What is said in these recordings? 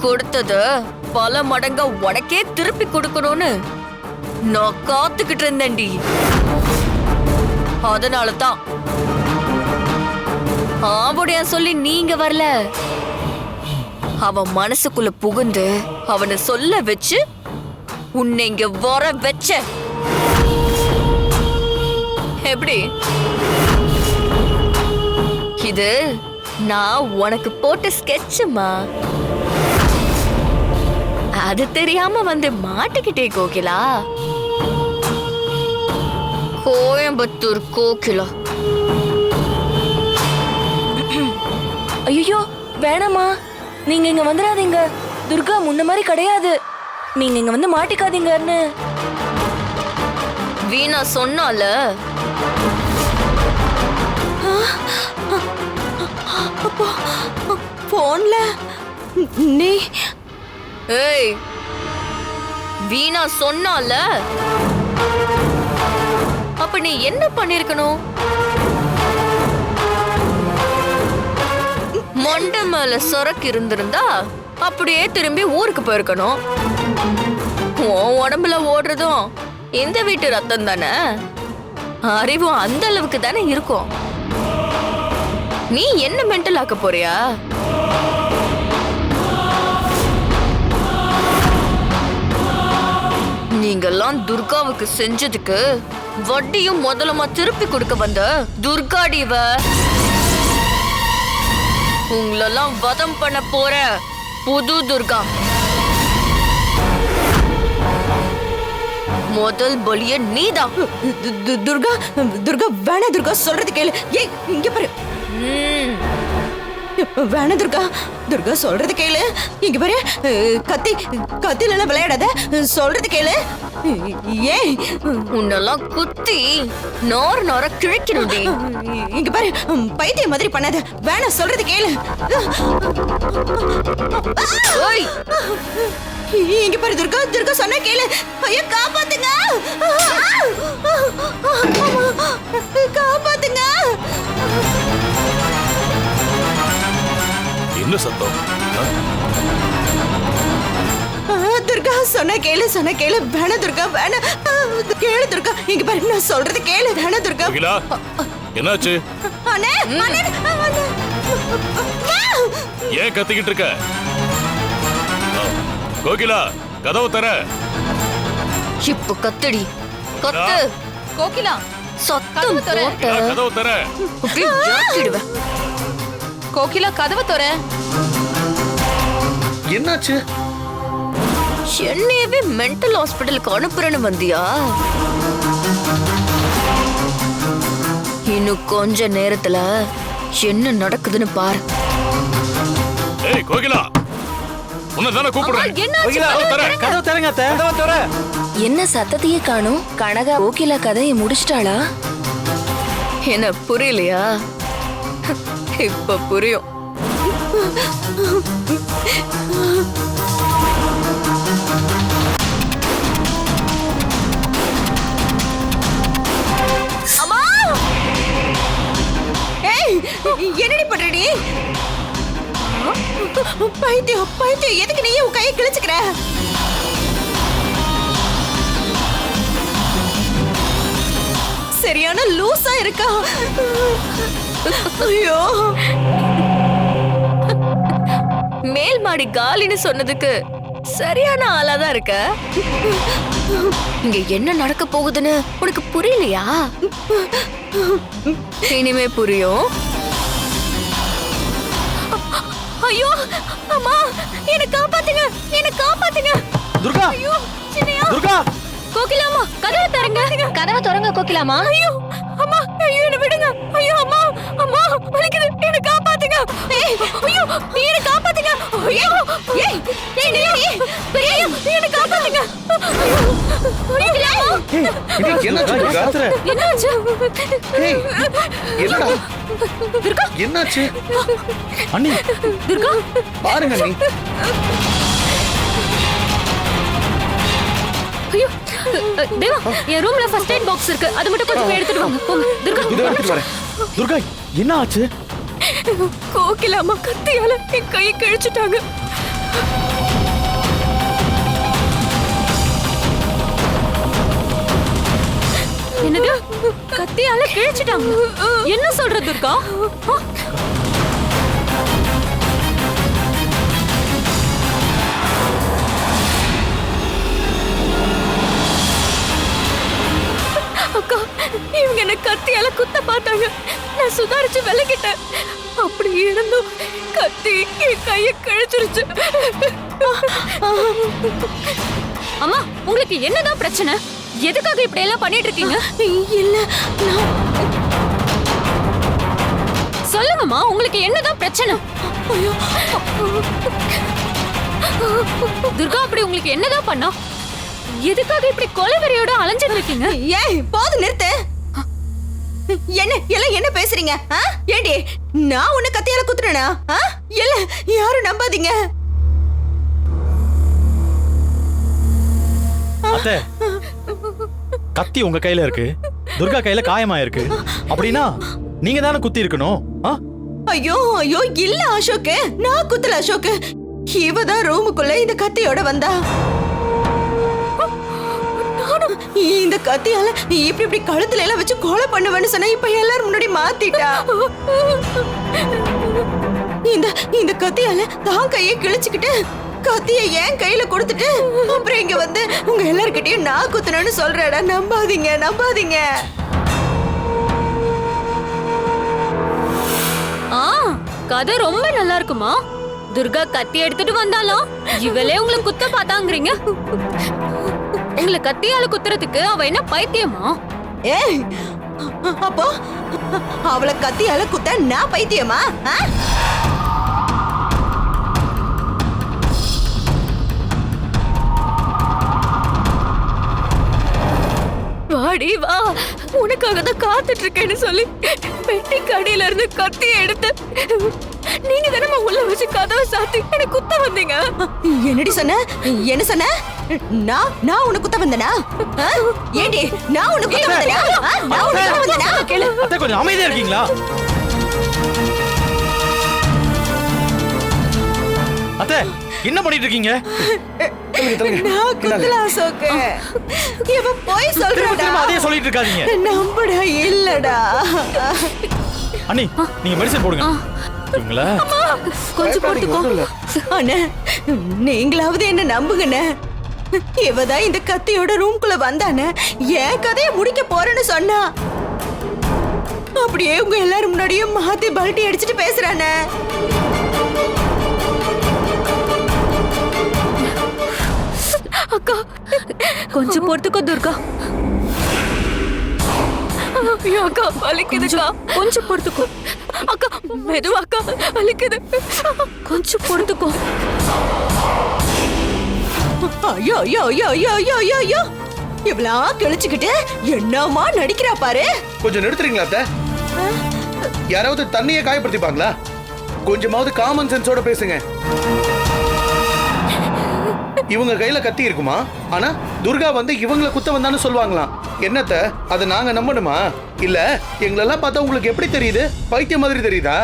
கொடுத்தத பல மடங்கா உனக்கே திருப்பி கொடுக்கணும்னு நான் காத்துக்கிட்டு இருந்தேன்டி. அதனாலதான் ஆவுடைய சொல்லி நீங்க வரல, அவன் மனசுக்குள்ள புகுந்து அவனை சொல்ல வச்சு உன்னை இங்க வர வச்ச. எப்படி? இது நான் உனக்கு போட்ட ஸ்கெட்சுமா. அது தெரியாம வந்து மாட்டிக்கிட்டே கோகிலா. கோயம்புத்தூர் கோகிலா. ஐயோ வேணாமா, நீங்க இங்க வந்துடாதீங்க. துர்கா முன்ன மாதிரி கிடையாது. நீங்க இங்க வந்து மாட்டிக்காதீங்கன்னு வீணா சொன்னால. போன்ல நீ ஏய், வீணா சொன்னால. அப்ப நீ என்ன பண்ணிருக்கணும்? மொண்ட மேல சொரக்கு இருந்திருந்தா அப்படியே திரும்பி ஊருக்கு போயிருக்கணும். உன் உடம்புல ஓடுறதும் இந்த வீட்டு ரத்தம் தானே, அறிவும் அந்த அளவுக்கு தானே இருக்கும். நீ என்ன மென்டல் ஆக்க போறியா? நீங்கெல்லாம் துர்காவுக்கு செஞ்சதுக்கு வட்டியும் முதலமா திருப்பி கொடுக்க வந்த துர்காடிவ. உங்களெல்லாம் வதம் பண்ண போற புது துர்கா. முதல் பலிய நீதான். துர்கா துர்கா வேணா துர்கா, சொல்றது கேளு. ஏய் இங்க பாரு. வேணா துர்கா, துர்கா சொல்றது கேளு. இங்க பாரு, கத்தில விளையாடாத, சொல்றது கேளு. ஏய் உன்னெல்லாம் குத்தி நோர் நோர கிழிக்கணும்டி. இங்க பாரு, பைத்தியம் மாதிரி பண்ணாத. வேணா சொல்றது கேளு. ஓய், இங்க பாரு துர்கா, துர்கா சொன்னா கேளு. ஐயோ காப்பாத்துங்க, காப்பாத்துங்க. என்ன சத்தம்? துர்கா சொன்னா கேளு, சொன்னா கேளு. வேணா துர்கா, வேணா கேளு துர்கா. இங்க பாரு, நான் சொல்றது கேளு. வேணா துர்கா. என்னாச்சு? அண்ணே, அண்ணே, ஏன் கத்திக்கிட்டு இருக்க? கோகிலா, கதவு தர. இப்ப கத்தடி, கத்து. கோகிலா சத்தம் போட்ட கதவு தர. அப்படியே இறக்கிடுவேன். கோகிலா கதவு தர. என்னாச்சு? என்னையவே மென்டல் ஹாஸ்பிட்டலுக்கு அனுப்புறேன்னு வந்தியா? இன்னும் கொஞ்ச நேரத்துல என்ன நடக்குதுன்னு பாரு. ஏய் கோகிலா, உன்னதான கூப்பிடுறேன். கதவு தரங்க அத்தை, கதவு தர. என்ன சத்தத்தையே காணோம்? கனகா கோகிலா கதையை முடிச்சிட்டாளா? என்ன புரியலையா? இப்ப புரியும். அம்மா! ஏய், என்னடி பண்றடி? பைத்தியம், பைத்தியம், எதுக்கு நீ உன் கையை கிழிச்சுக்கிற? சரியான லூசா இருக்கா? ஐயோ, மேல் மாடி காலின்னு சொன்னதுக்கு சரியான ஆளாதான் இருக்க. இங்க என்ன நடக்க போகுதுன்னு உனக்கு புரியலையா? இனிமே புரியும். ஐயோ அம்மா, என்ன காப்பாத்துங்க, என்ன காப்பாத்துங்க. துர்கா, ஐயோ சின்னையா, துர்கா. கோகிலாமா கதவை திறங்க, கதவை திறங்க கோகிலாமா. ஐயோ அம்மா, ஐயோ என்ன விடுங்க. ஐயோ அம்மா, அம்மா வலிக்குது, என்ன காப்பாத்துங்க. ஏய் ஐயோ, என்ன காப்பாத்துங்க. ஐயோ ஏய் ஏய் நீ பெரிய என்ன காப்பாத்துங்க. ஐயோ இது என்னாச்சு துர்கா? என்னாச்சு? ஏய் என்னடா? துர்கா என்னாச்சு? அண்ணி துர்கா பாருங்க நீ. ஐயோ தேவா, என் ரூம்ல ஃபர்ஸ்ட் எய்ட் பாக்ஸ் இருக்கு, அது மட்டும் கொஞ்சம் போய் எடுத்துட்டு வாங்க. போங்க துர்கா. இத எடுத்துட்டு வரேன். துர்கா என்ன ஆச்சு? கோகிலாமா கத்தியால என் கையை கிழிச்சிட்டாங்க. என்னது கத்தியால கிழிச்சிட்டாங்க? என்ன சொல்ற துர்கா? ஆ? அக்கா, இவங்க என்ன கத்தியால குத்த பார்த்தாங்க. நான் சுதாரிச்சு விலகிட்டேன். அப்படி இருந்தும் கத்தி என் கையை கிழிச்சிருச்சு. அம்மா, உங்களுக்கு என்னதான் பிரச்சனை? எதுக்காக இப்படி எல்லாம் பண்ணிட்டு இருக்கீங்க? இல்ல நான் சொல்லுங்கம்மா, உங்களுக்கு என்னதான் பிரச்சனை? ஐயோ, துர்கா அப்படி உங்களுக்கு என்னதான் பண்ணா? எதுக்காக இப்படி கொலைவெறியோட அலைஞ்சிட்டு இருக்கீங்க? ஏய் போது நிறுத்து. என்ன எல்லாம் என்ன பேசுறீங்க? ஏண்டி நான் உன்னை கத்தியால குத்துறேனா? இல்ல யாரும் நம்பாதீங்க. அத்தை, கத்தி உங்க கையில இருக்கு, துர்கா கையில காயமா இருக்கு. அப்படின்னா நீங்க தானே குத்தி இருக்கணும். ஐயோ ஐயோ இல்ல அசோக், நான் குத்தல அசோக். இவதான் ரூமுக்குள்ள இந்த கத்தியோட வந்தா. இந்த கத்தியால இப்படி இப்படி கழுத்துல எல்லாம் வச்சு கொலை பண்ணுவேன்னு சொன்னா இப்ப எல்லாரும் முன்னாடி மாத்திட்டா. இந்த கத்தியால தான் கையை கிழிச்சுக்கிட்டு கத்திய என் கையில கொடுத்துட்டு அப்புறம் இங்க வந்து உங்க எல்லார்கிட்டயும் நான் குத்துனேன்னு சொல்றேடா. நம்பாதீங்க நம்பாதீங்க. கதை ரொம்ப நல்லா இருக்குமா? துர்கா கத்தி எடுத்துட்டு வந்தாலும் இவளே உங்களை குத்த பார்த்தாங்கறீங்க. உங்களை கத்தியால குத்துறதுக்கு அவ என்ன பைத்தியமா? ஏய், அப்போ அவளை கத்தியால குத்த நான் பைத்தியமா? வாடி வா, உனக்காக தான் காத்துட்டு இருக்கேன்னு சொல்லி பெட்டி கடையில இருந்து கத்தியை எடுத்து நீங்க தானே உள்ள வச்சு கதவை சாத்தி என்ன குத்த வந்தீங்க. என்னடி சொன்ன? என்ன சொன்ன? நான் உனக்கு குத்த வந்தனா? ஏண்டி நான் உனக்கு குத்த வந்தனா? நான் உனக்கு குத்த வந்தனா? கேளு. அத்தை, கொஞ்சம் அமைதியா இருக்கீங்களா? அத்தை, என்ன பண்ணிட்டு இருக்கீங்க? நான் குத்தல அசோக். இவன் போய் சொல்றடா. திரும்ப அதே சொல்லிட்டு இருக்காதீங்க. நம்புடா. இல்லடா அண்ணி, நீங்க மெடிசன் போடுங்க. இவங்கள கொஞ்சம் போட்டுக்கோ. அண்ணே, நீங்களாவது என்ன நம்புங்கண்ணே. இவதான் இந்த கத்தியோட ரூம்குள்ள வந்தானே, என் கதையை முடிக்க போறேன்னு சொன்னா. அப்படியே உங்க எல்லாரும் முன்னாடியும் மாத்தி பல்ட்டி அடிச்சுட்டு பேசுறானே. அக்கா, கொஞ்சம் பொறுத்துக்கோ துர்கா. ஐயோ அக்கா, வலிக்குதுக்கா. கொஞ்சம் பொறுத்துக்கோ. அக்கா மெதுவா அக்கா, வலிக்குது. கொஞ்சம் பொறுத்துக்கோ. ஐயோ ஐயோ ஐயோ ஐயோ ஐயோ ஐயோ ஐயோ, இவ்வளா கிழிச்சுக்கிட்டு என்னமா நடிக்கிறா பாரு. கொஞ்சம் நிறுத்துறீங்களா அத்தை? யாராவது தண்ணியை காயப்படுத்திப்பாங்களா? கொஞ்சமாவது காமன் சென்ஸோட பேசுங்க. இவங்க கையில கத்தி இருக்குமா? ஆனா துர்கா வந்து இவங்கள குத்த வந்தான்னு சொல்லுவாங்களாம். என்னத்த அதை நாங்க நம்பணுமா? இல்ல எங்களெல்லாம் பார்த்தா உங்களுக்கு எப்படி தெரியுது? பைத்தியம் மாதிரி தெரியுதா?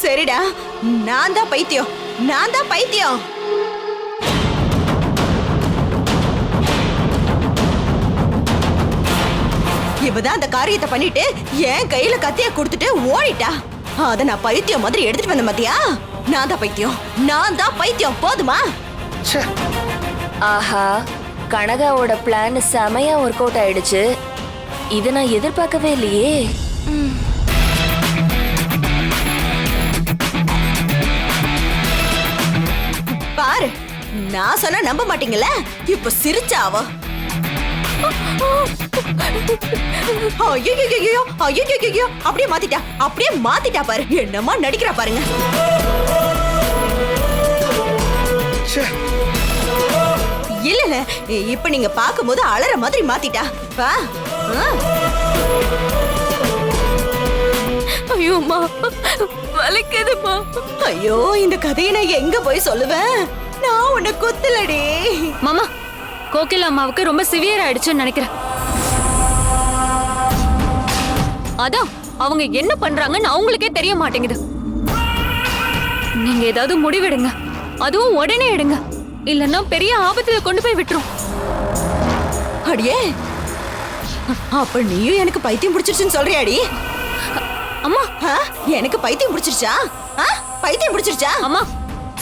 சரிடா, நான் தான் பைத்தியம். நான் தான் பைத்தியம். இவதான் அந்த காரியத்தை பண்ணிட்டு என் கையில கத்திய கொடுத்துட்டு ஓடிட்டா. அத நான் பைத்தியம் மாதிரி எடுத்துட்டு வந்த மத்தியா. நான் தான் பைத்தியம். நான் தான் பைத்தியம். போதுமா? ச்சே. ஆஹா, கனகாவோட பிளான் செமையா ஒர்க் அவுட் ஆயிடுச்சு. இதை நான் எதிர்பார்க்கவே இல்லையே. பாரு, நான் சொன்னா நம்ப மாட்டீங்கல்ல. இப்ப சிரிச்சாவோ. ஐயோ அப்படியே மாத்திட்டா. அப்படியே மாத்திட்டா பாரு. என்னமா நடிக்கிறா பாருங்க. ச்சே. இல்ல இல்ல, இப்ப நீங்க பாக்கும்போது அலற மாதிரி மாத்திட்டா. வா. ஐயோ அம்மா, வலிக்குதுமா. ஐயோ, இந்த கதையை நான் எங்க போய் சொல்லுவேன்? நான் உன்னை குத்தலடி. மாமா, கோகிலா அம்மாவுக்கு ரொம்ப சிவியர் ஆயிடுச்சுன்னு நினைக்கிறேன். அதான் அவங்க என்ன பண்றாங்கன்னு அவங்களுக்கே தெரிய மாட்டேங்குது. நீங்க ஏதாவது முடிவெடுங்க, அதுவும் உடனே எடுங்க. இல்லன்னா பெரிய ஆபத்துல கொண்டு போய் விட்டுரும். அடியே, அப்ப நீயும் எனக்கு பைத்தியம் பிடிச்சிருச்சுன்னு சொல்றியாடி? அம்மா ஆ? எனக்கு பைத்தியம் பிடிச்சிருச்சா? ஆ? பைத்தியம் பிடிச்சிருச்சா? அம்மா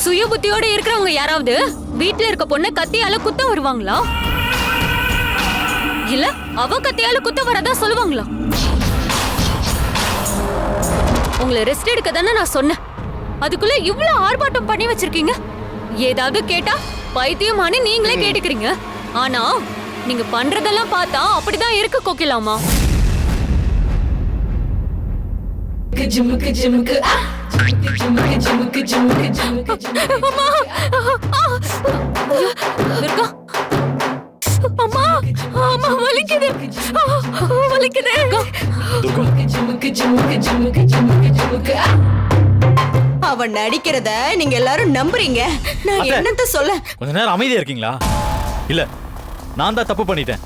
சுய புத்தியோட இருக்கிறவங்க யாராவது வீட்ல இருக்க பொண்ணை கத்தியால குத்த வருவாங்களா? இல்ல அவ கத்தியால குத்த வரதா சொல்லுவாங்களா? உங்களை ரெஸ்ட் எடுக்க தானே நான் சொன்னேன். அதுக்குள்ள இவ்வளவு ஆர்ப்பாட்டம் பண்ணி வச்சிருக்கீங்க. ஏதாவது கேட்டா பைத்தியமானு நீங்களே கேட்டுக்கிறீங்க. ஆனா நீங்க பண்றதெல்லாம் பார்த்தா அப்படிதான் இருக்கு கோகிலாமா. துர்கா அம்மா அம்மா வலிக்குது வலிக்குது. அவன் நடிக்கிறத நீங்க எல்லாரும் நம்புறீங்க. நான் அத்தை. என்னத்த சொல்ல? கொஞ்ச நேரம் அமைதியா இருக்கீங்களா? இல்ல நான் தான் தப்பு பண்ணிட்டேன்.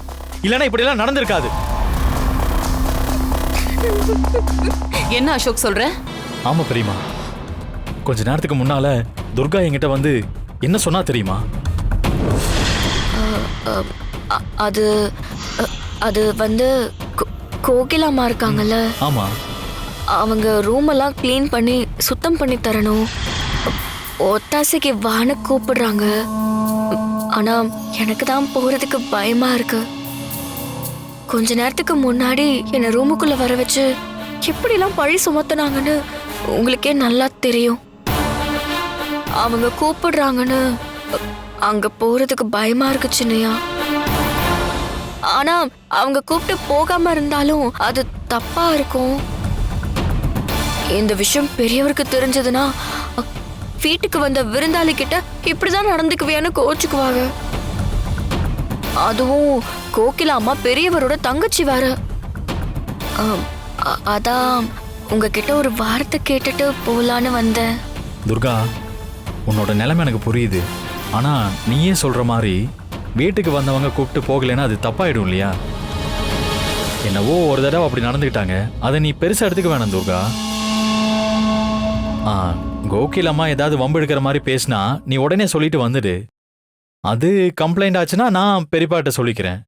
இல்லனா இப்படி எல்லாம் நடந்திருக்காது. என்ன அசோக் சொல்ற? ஆமா பெரியமா, கொஞ்ச நேரத்துக்கு முன்னால துர்கா என்கிட்ட வந்து என்ன சொன்னா தெரியுமா? அது அது வந்து கோகிலாமா இருக்காங்கல்ல, ஆமா, அவங்க ரூம் எல்லாம் க்ளீன் பண்ணி சுத்தம் பண்ணி தரணும். ஒத்தாசைக்கு வான கூப்பிடுறாங்க. ஆனா எனக்கு தான் போறதுக்கு பயமா இருக்கு. கொஞ்ச நேரத்துக்கு முன்னாடி என்ன ரூமுக்குள்ள வர வச்சு எப்படிலாம் பழி சுமத்துனாங்கன்னு உங்களுக்கே நல்லா தெரியும். அவங்க கூப்பிடுறாங்கன்னு அங்க போறதுக்கு பயமா இருக்கு சின்னையா. ஆனா அவங்க கூப்பிட்டு போகாம இருந்தாலும் அது தப்பா இருக்கும். இந்த விஷயம் பெரியவருக்கு தெரிஞ்சதுன்னா வீட்டுக்கு வந்த விருந்தாளி கிட்ட இப்படிதான் நடந்துக்குவியான்னு கோச்சுக்குவாங்க. அதுவும் கோகிலாமா பெரியவரோட தங்கச்சி வேற. அதான் உங்ககிட்ட ஒரு வார்த்தை கேட்டுட்டு போலான்னு வந்தேன். துர்கா, உன்னோட நிலைமை எனக்கு புரியுது. ஆனா நீயே சொல்ற மாதிரி வீட்டுக்கு வந்தவங்க கூப்பிட்டு போகலைன்னா அது தப்பாயிடும் இல்லையா? என்னவோ ஒரு தடவை அப்படி நடந்துக்கிட்டாங்க, அதை நீ பெருசா எடுத்துக்க வேணாம் துர்கா. கோகிலம்மா ஏதாவது வம்பு எடுக்கிற மாதிரி பேசினா நீ உடனே சொல்லிட்டு வந்துடு. அது கம்ப்ளைண்ட் ஆச்சுன்னா நான் பெரியப்பாட்ட சொல்லிக்கிறேன்.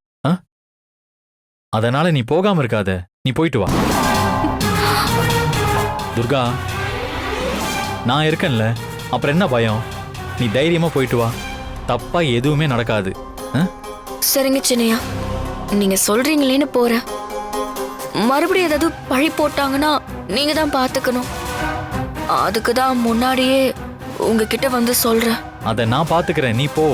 அதனால நீ போகாம இருக்காத, நீ போயிட்டு வா. துர்கா, நான் இருக்கேன்ல, அப்புறம் என்ன பயம்? நீ தைரியமா போயிட்டு வா, தப்பா எதுவுமே நடக்காது. சரிங்க சின்னையா, நீங்க சொல்றீங்களேன்னு போறேன். மறுபடியும் ஏதாவது பழி போட்டாங்கன்னா நீங்க தான் பாத்துக்கணும். அதுக்கு தான் முன்னாடியே உங்ககிட்ட வந்து சொல்றேன். அதை நான் பாத்துக்கிறேன், நீ போ.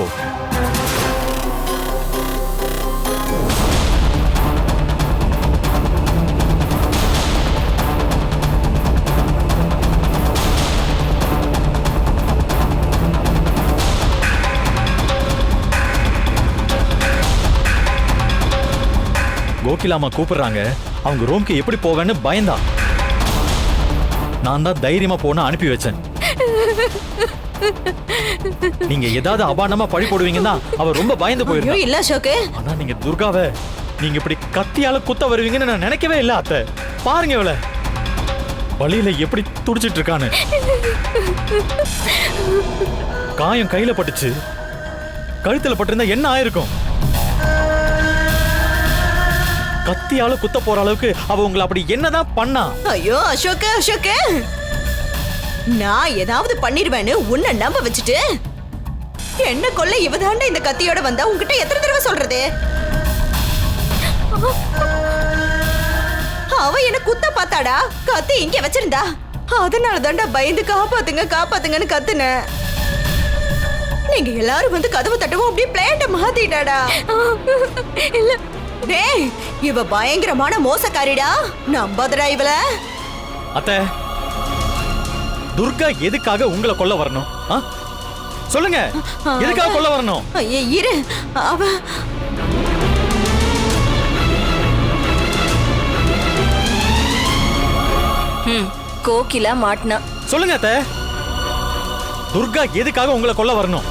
கோகிலாமா கூப்பிடுறாங்க, அவங்க ரூம்க்கு எப்படி போவேன்னு பயந்தா. நான் தான் தைரியமா போன அனுப்பி வச்சேன். நீங்க ஏதாவது அபாண்டமா பழி போடுவீங்கன்னா அவ ரொம்ப பயந்து போயிருந்தா. இல்ல அசோக், ஆனா நீங்க துர்காவை நீங்க இப்படி கத்தியால குத்த வருவீங்கன்னு நான் நினைக்கவே இல்ல அத்தை. பாருங்க இவள வழியில எப்படி துடிச்சிட்டு இருக்கான்னு. காயம் கையில பட்டுச்சு, கழுத்துல பட்டிருந்தா என்ன ஆயிருக்கும்? கத்தியால குத்த போற அளவுக்கு அவ உங்களை அப்படி என்னதான் பண்ணா? ஐயோ அசோக் அசோக், நான் ஏதாவது பண்ணிருவேன்னு உன்னை நம்ப வச்சுட்டு என்ன கொல்ல இவதாண்ட இந்த கத்தியோட வந்தா உன்கிட்ட எத்தனை தடவை சொல்றது? அவ என்ன குத்த பார்த்தாடா, கத்தி இங்க வச்சிருந்தா. அதனால தாண்டா பயந்து காப்பாத்துங்க காப்பாத்துங்கன்னு கத்துன. நீங்க எல்லாரும் வந்து கதவை தட்டவும் அப்படியே பிளேட்ட மாத்திட்டாடா. இல்ல டேய், இவ பயங்கரமான மோசக்காரிடா, நம்பாதடா இவள. அத்தை, துர்கா எதுக்காக உங்களை கொல்ல வரணும்? சொல்லுங்க, எதுக்காக கொல்ல வரணும்? இரு, அவ கோகிலா மாட்டினா. சொல்லுங்க அத்தை, துர்கா எதுக்காக உங்களை கொல்ல வரணும்?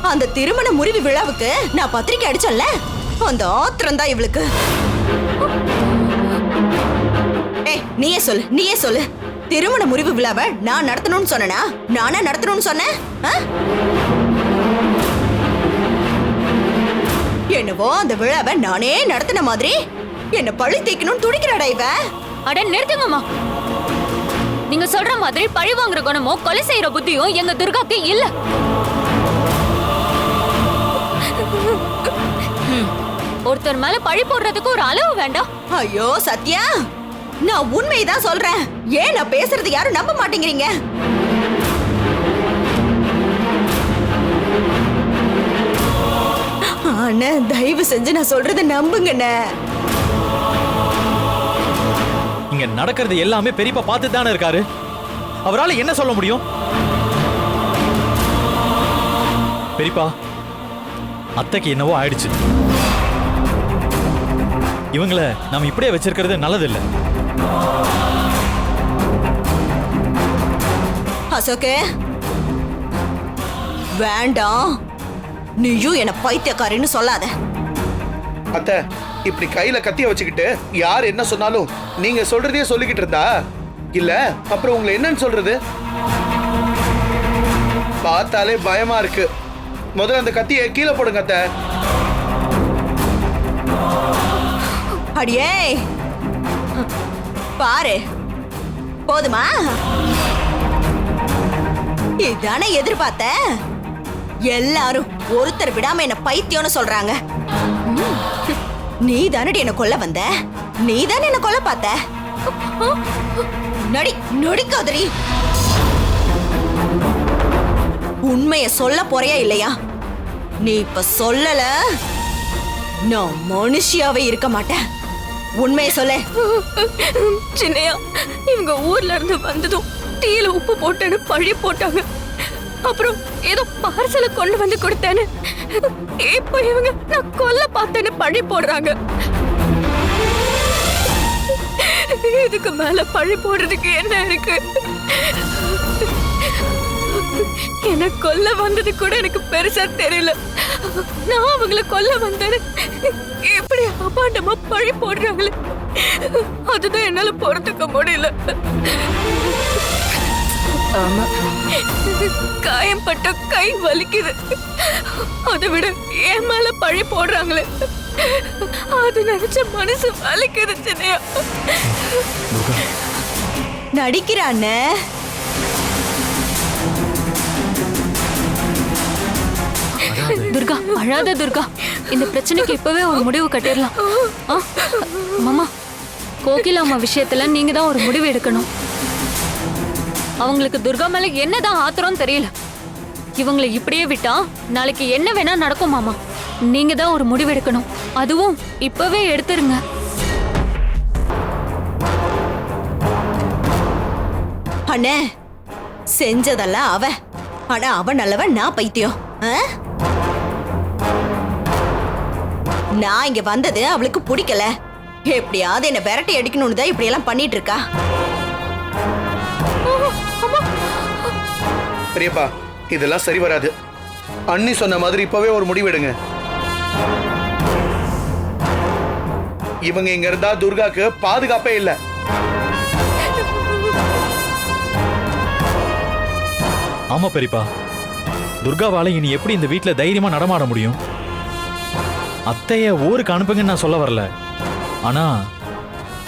அந்த திருமண முறிவு விழாவுக்கு நான் பத்திரிக்கை அடிச்சேன்ல, அந்த ஆத்திரம் தான் இவளுக்கு. ஏய், நீயே சொல்லு திருமண முறிவு விழாவை நான் நடத்தணும்னு சொன்னேனா? நானா நடத்தணும்னு சொன்னேன்? ஆ? என்னவோ அந்த விழாவை நானே நடத்தின மாதிரி என்ன பழி தீக்கணும்னு துடிக்கிறாடா இவ. அட நிறுத்துங்கம்மா. நீங்க சொல்ற மாதிரி பழி வாங்குற குணமோ கொலை செய்யற புத்தியும் எங்க துர்காக்கு இல்ல. ஒருத்தர் மேல பழி போடுறதுக்கு ஒரு அளவு வேண்டாம். ஐயோ சத்யா, நான் உண்மைதான் சொல்றேன். ஏன் நான் பேசுறது யாரும் நம்ப மாட்டேங்கிறீங்க? அண்ணா தயவு செஞ்சு நான் சொல்றத நம்புங்கண்ணே. இங்க நடக்கிறது எல்லாமே பெரியப்பா பார்த்து தானே இருக்காரு. அவரால என்ன சொல்ல முடியும்? பெரியப்பா, அத்தைக்கு என்னவோ ஆயிடுச்சு. இவங்கள நாம இப்படியே வச்சிருக்கிறது நல்லதில்லை. அசோகே, வேண்டாம். நீயும் என்ன பைத்தியக்காரின்னு சொல்லாத. அத்தை, இப்படி கையில கத்திய வச்சுக்கிட்டு யார் என்ன சொன்னாலும் நீங்க சொல்றதே சொல்லிக்கிட்டு இருந்தா இல்ல அப்புறம் உங்களை என்னன்னு சொல்றது? பார்த்தாலே பயமா இருக்கு. முதல்ல அந்த கத்தியை கீழே போடுங்க அத்தை. அடியே பாரு, போதுமா? இதானே எதிர்பார்த்த? எல்லாரும் ஒருத்தர் விடாம என்ன பைத்தியம்னு சொல்றாங்க. நீ தானடி என்ன கொல்ல வந்த, நீ தானே என்ன கொல்ல பார்த்த. நடி நடிக்காதடி. உண்மைய சொல்ல போறியா இல்லையா? நீ இப்ப சொல்லல, நான் மனுஷியாவே இருக்க மாட்டேன். உண்மையை சொல்ல. சின்னையா, இவங்க ஊர்ல இருந்து வந்ததும் டீல உப்பு போட்டேன்னு பழி போட்டாங்க. அப்புறம் ஏதோ பார்சலை கொண்டு வந்து கொடுத்தேன்னு இப்போ இவங்க நான் கொல்ல பார்த்தேன்னு பழி போடுறாங்க. இதுக்கு மேல பழி போடுறதுக்கு என்ன இருக்கு? என்ன கொல்ல வந்தது கூட எனக்கு பெருசா தெரியல. நான் அவங்களை கொல்ல வந்தேன்னு இப்படி அபாண்டமா பழி போடுறாங்களே, அதுதான் என்னால பொறுத்துக்க முடியல. ஆமா, காயம்பட்ட கை வலிக்குது. அதை விட என் மேல பழி போடுறாங்களே, அது நினைச்ச மனசு வலிக்குது. சின்னையா, நடிக்கிறானே. துர்கா, அழாத துர்கா. இந்த பிரச்சனைக்கு இப்பவே ஒரு முடிவு கட்டிடலாம். மாமா, கோகிலா அம்மா விஷயத்துல நீங்க தான் ஒரு முடிவு எடுக்கணும். அவங்களுக்கு துர்கா மேல என்னதான் ஆத்திரம் தெரியல. இவங்களை இப்படியே விட்டா நாளைக்கு என்ன வேணா நடக்கும் மாமா. நீங்க தான் ஒரு முடிவு எடுக்கணும். அதுவும் இப்பவே எடுத்துருங்க. அண்ணே, செஞ்சதெல்லாம் அவ. ஆனா அவ நல்லவன், நான் பைத்தியம். நான் இங்க வந்தது அவளுக்கு பிடிக்கல. எப்படியாவது என்ன விரட்டி அடிக்கணும்னு தான் இப்படி எல்லாம் பண்ணிட்டு இருக்கா. பெரியப்பா, இதெல்லாம் சரி வராது. அண்ணி சொன்ன மாதிரி இப்பவே ஒரு முடிவெடுங்க. இவங்க இங்க இருந்தா துர்காக்கு பாதுகாப்பே இல்ல. ஆமா பெரியப்பா, துர்காவால இனி எப்படி இந்த வீட்டுல தைரியமா நடமாட முடியும்? அத்தைய ஊருக்கு அனுப்புங்கன்னு நான் சொல்ல வரல. ஆனா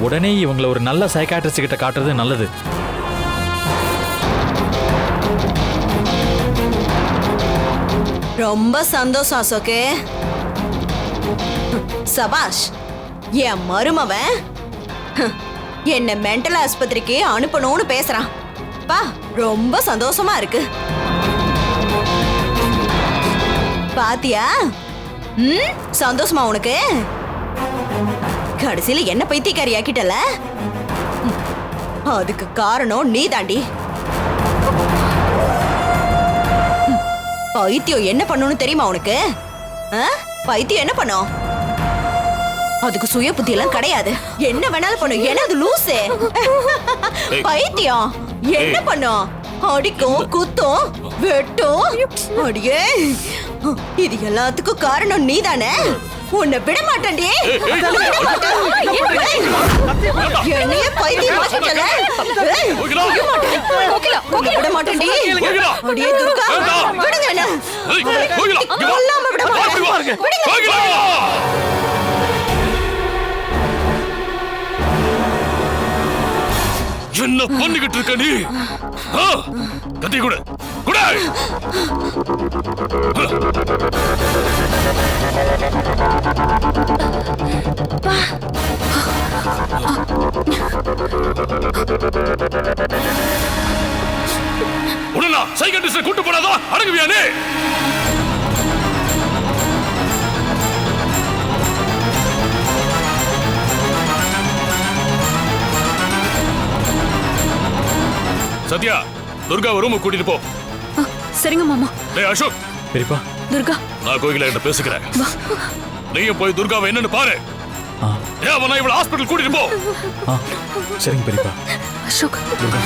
உடனே இவங்களை ஒரு நல்ல சைக்காட்ரிஸ்ட் கிட்ட காட்டுறது நல்லது. ரொம்ப சந்தோஷம் அசோகே. சபாஷ். என் மருமவன் என்ன மென்டல் ஆஸ்பத்திரிக்கு அனுப்பணும்னு பேசுறான். பா, ரொம்ப சந்தோஷமா இருக்கு. பாத்தியா? சந்தோஷமா உனக்கு? கடைசியில என்ன பைத்தியக்காரி ஆக்கிட்டல. அதுக்கு காரணம் நீ தாண்டி. பைத்தியம் என்ன பண்ணணும்னு தெரியுமா உனக்கு? பைத்தியம் என்ன பண்ணும்? அதுக்கு சுய புத்தி எல்லாம் கிடையாது. என்ன வேணாலும் பண்ணும். ஏன்னா அது லூசு. பைத்தியம் என்ன பண்ணும்? அடிக்கும், குத்தும், வெட்டும். அடியே, இது எல்லாத்துக்கும் காரணம் நீதானே. உன்னை விட மாட்டேன்டி. விட மாட்டேன். என்னையே பைத்தியம் ஆக்கிட்டல. கோகிலா கோகிலா விட மாட்டேன்டி. கோகிலா அடியே துர்கா, விடுங்க என்ன. கோகிலா கொல்லாம விட மாட்டேன். விடுங்க. கோகிலா என்ன பண்ணிக்கிட்டு இருக்க நீ? கத்தி கூட கூட உடனே சைக்காட்ரிஸ்ட் கூட்டு போனாதான் அடங்குவியா நீ? சத்யா, துர்கா ரூமுக்கு கூட்டிட்டு போ. சரிங்க மாமா. டேய் அசோக், பெரியப்பா. துர்கா நான் கோகிலா கிட்ட பேசிக்கிறேன். நீயும் போய் துர்காவை என்னன்னு பாரு. ஆ ஏன் அவனை இவளை ஹாஸ்பிட்டல் கூட்டிட்டு போ. ஆ சரிங்க பெரியப்பா. அசோக் துர்கா